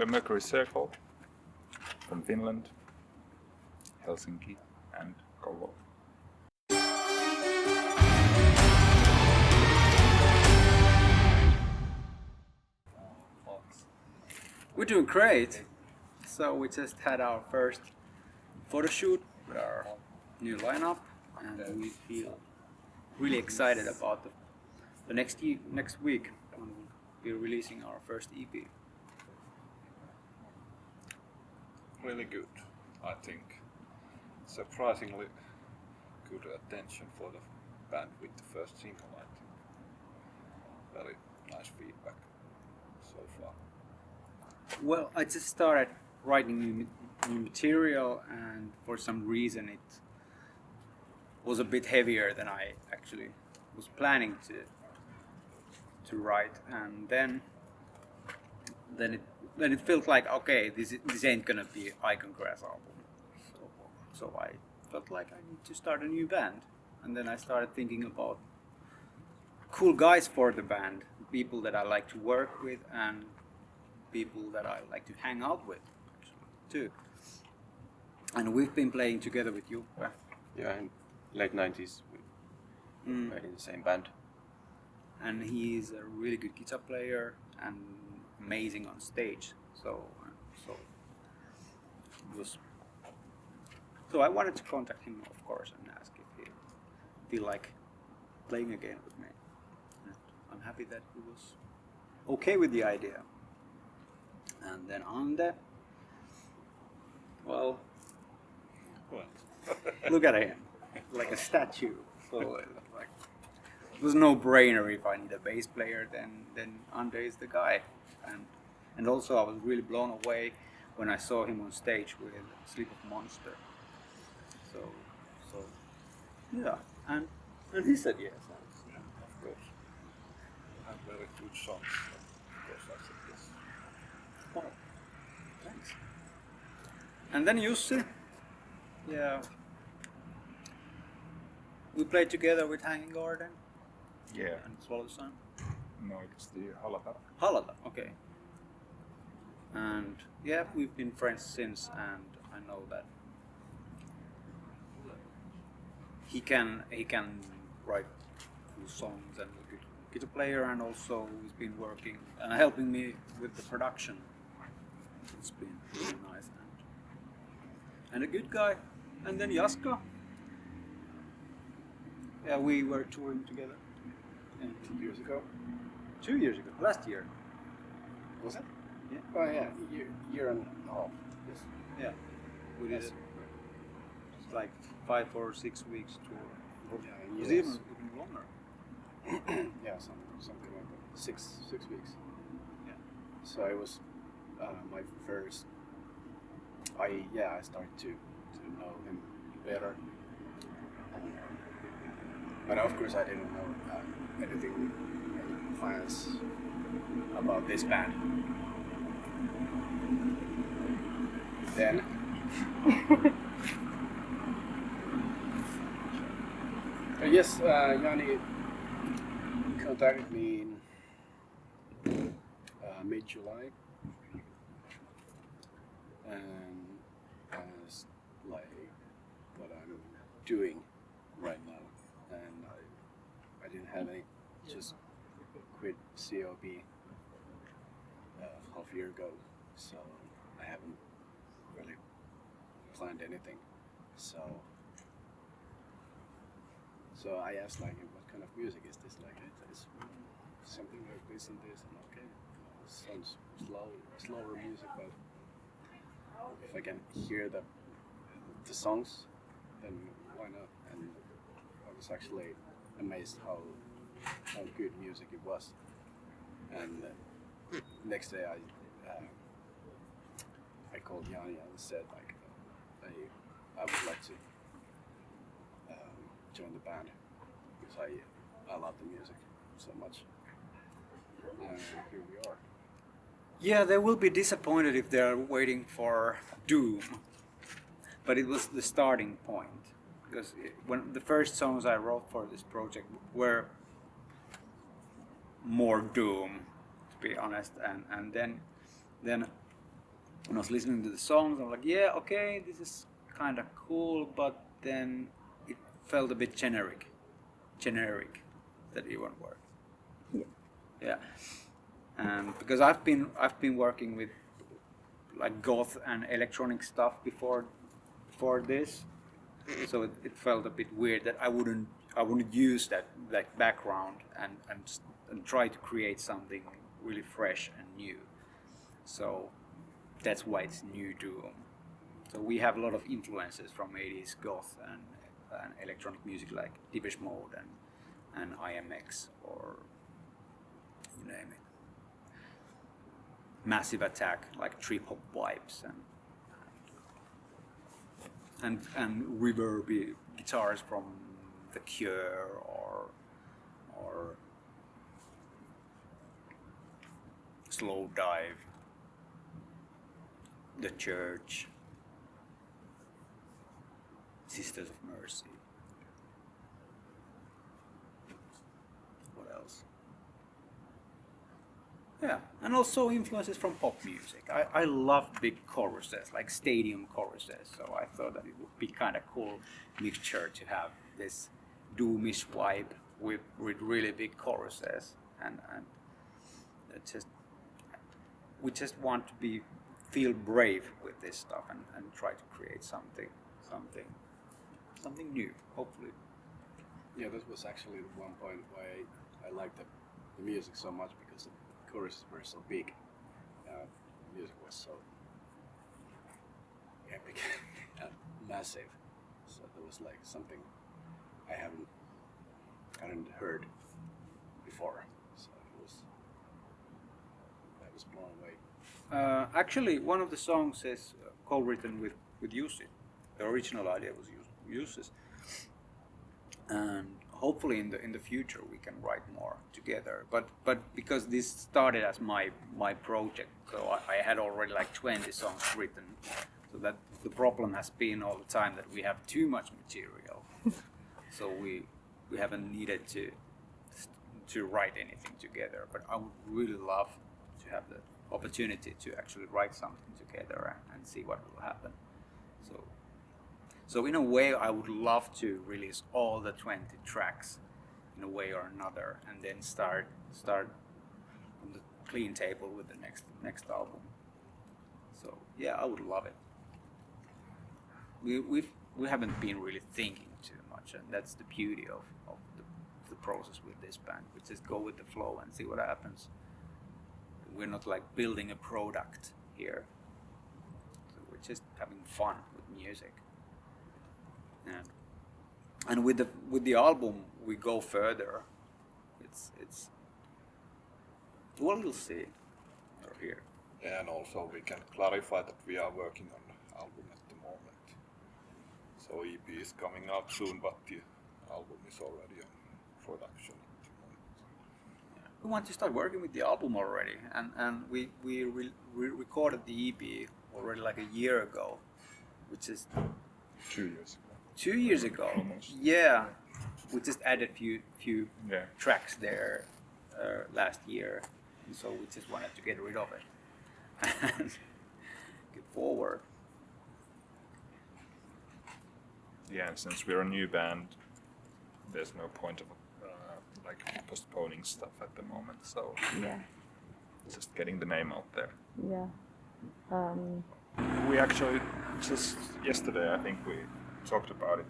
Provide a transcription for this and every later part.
we're Mercury Circle from Finland, Helsinki and Kolo. We're doing great. So we just had our first photo shoot with our new lineup, and we feel really excited about the next week when we'll be releasing our first EP. Really good, I think. Surprisingly good attention for the band with the first single, I think. Very nice feedback so far. Well, I just started writing new material, and for some reason it was a bit heavier than I actually was planning to write, and then it felt like, okay, this ain't gonna be Icon Grass album. So I felt like I need to start a new band, and then I started thinking about cool guys for the band, people that I like to work with, and people that I like to hang out with, actually, too. And we've been playing together with you. Yeah, in late 90s we played in the same band. And he's a really good guitar player and amazing on stage. So I wanted to contact him, of course, and ask if he'd like playing again with me. And I'm happy that he was okay with the idea. And then Ande, well, look at him, like a statue. So like, it was no brainer. If I need a bass player, then Ande is the guy. And also I was really blown away when I saw him on stage with Sleep of Monster. So yeah, and he said yes. Yeah, of course. And very good songs. Of course, I said yes. Oh, thanks. And then Jussi, yeah, we played together with Hanging Garden. Yeah. And Swallow Sun. No, it's the Halata. Halata, okay. And yeah, we've been friends since, and I know that he can write cool songs and a good guitar player, and also he's been working helping me with the production. It's been really nice and a good guy. And then Jaska. Yeah, we were touring together. 2 years ago. 2 years ago, last year. Was it? Yeah. Oh yeah, year and a half. Yes. Yeah, we did it. It's like 5 or 6 weeks tour. Yeah, It was yes. even longer. Yeah, something like that. Six weeks. Yeah. So it was my first. I started to know him better. But of course I didn't know anything, any plans about this band. Then yes, Jani contacted me in mid-July and asked like what I'm doing right now, and I didn't have any, just quit COB half a year ago, so I haven't really planned anything. So I asked like, what kind of music is this? Like, it's something like this and this, and okay, it sounds slower music, but if I can hear the songs, then why not? And I was actually amazed how good music it was. And next day I called Jani and said like I would like to join the band because I love the music so much. And here we are. Yeah, they will be disappointed if they're waiting for Doom. But it was the starting point. Because when the first songs I wrote for this project were more Doom, to be honest. And then when I was listening to the songs, I'm like, yeah, okay, this is kind of cool, but then it felt a bit generic. That even word. Yeah. Because I've been working with like goth and electronic stuff before this, so it felt a bit weird that I wouldn't use that like background and try to create something really fresh and new. So that's why it's New Doom. So we have a lot of influences from 80s goth and electronic music like Depeche Mode and IMX or you name it. Massive Attack, like trip hop vibes and reverby guitars from The Cure or Slow Dive, The Church, Sisters of Mercy. What else? Yeah, and also influences from pop music. I love big choruses, like stadium choruses, so I thought that it would be kind of cool mixture to have this doomish vibe with really big choruses, and it just we just want to feel brave with this stuff and try to create something new, hopefully. Yeah, that was actually the one point why I liked the music so much, because the choruses were so big. The music was so epic and massive. So there was like something I hadn't heard before. So I was blown away. Actually, one of the songs is co-written with Jussi. The original idea was Jussi's, and hopefully in the future we can write more together. But because this started as my project, so I had already like 20 songs written. So that the problem has been all the time that we have too much material. So we haven't needed to write anything together. But I would really love to have the opportunity to actually write something together and see what will happen. So in a way, I would love to release all the 20 tracks in a way or another, and then start on the clean table with the next album. So yeah, I would love it. We haven't been really thinking too much, and that's the beauty of the process with this band. We just go with the flow and see what happens. We're not like building a product here. So we're just having fun with music. And with the album we go further. It's well, we'll see. Or here. Yeah, and also we can clarify that we are working on the album at the moment. So EP is coming out soon, but the album is already on production at the moment. We want to start working with the album already, and we recorded the EP already like a year ago, which is 2 years ago. 2 years ago. Almost. Yeah, we just added few Yeah. tracks there last year, and so we just wanted to get rid of it and get forward. Yeah, and since we're a new band, there's no point of like postponing stuff at the moment. So Yeah. just getting the name out there. Yeah. We actually just yesterday, I think we talked about it,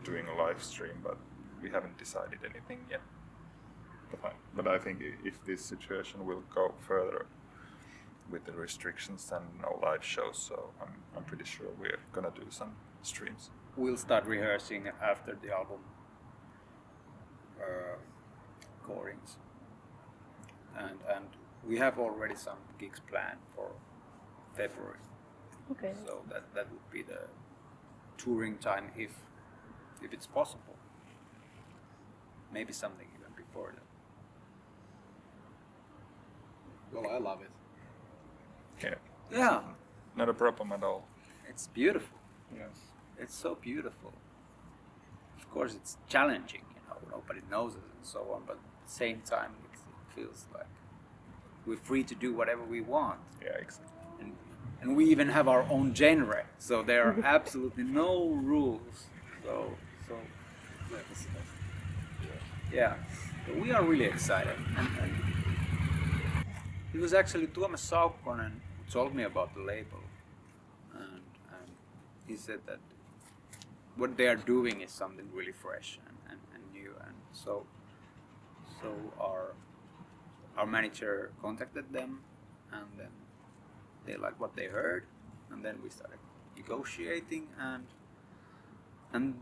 doing a live stream, but we haven't decided anything yet. But I think if this situation will go further with the restrictions and no live shows, so I'm pretty sure we're gonna do some streams. We'll start rehearsing after the album recordings, and we have already some gigs planned for February. Okay. So that would be the touring time if it's possible. Maybe something even before that. Well, I love it. Yeah. Yeah, Not a problem at all. it's beautiful. Yes. It's so beautiful. Of course, it's challenging. Nobody knows it and so on. But at the same time, it feels like we're free to do whatever we want. Yeah, exactly. and we even have our own genre, so there are absolutely no rules. So yeah, so we are really excited. And it was actually Tuomas Saukkonen who told me about the label, and he said that what they are doing is something really fresh and new, and so our manager contacted them, and then they liked what they heard, and then we started negotiating, and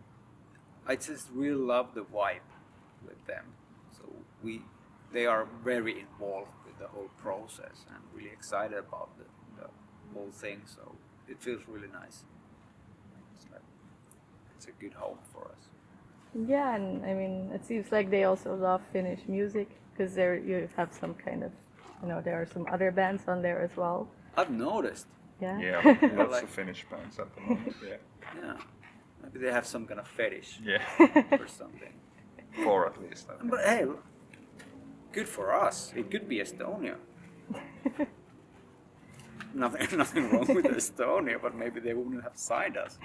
I just really love the vibe with them. So they are very involved with the whole process and really excited about the whole thing. So it feels really nice. It's a good home for us. Yeah, and I mean, it seems like they also love Finnish music, because there you have some kind of, there are some other bands on there as well. I've noticed. Yeah. Yeah, lots like- of Finnish bands at the moment. Yeah, Yeah. Maybe they have some kind of fetish yeah, or something. 4 at least. I think. But hey, good for us. It could be Estonia. Nothing wrong with Estonia, but maybe they wouldn't have signed us,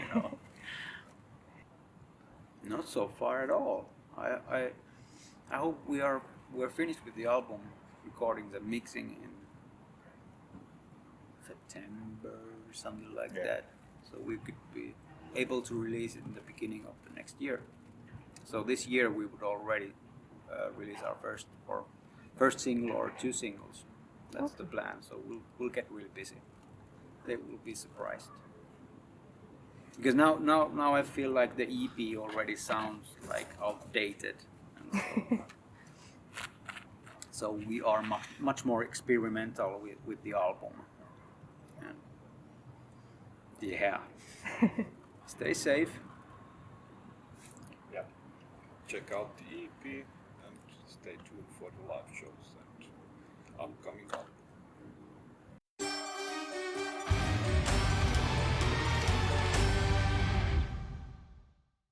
Not so far at all. I hope we're finished with the album recordings and mixing in September or something like that. So we could be able to release it in the beginning of the next year. So this year we would already release our first single or 2 singles. That's the plan. So we'll get really busy. They will be surprised. Because now I feel like the EP already sounds like outdated. And so we are much more experimental with the album. And yeah. Stay safe. Yeah. Check out the EP and stay tuned for the live shows and upcoming album.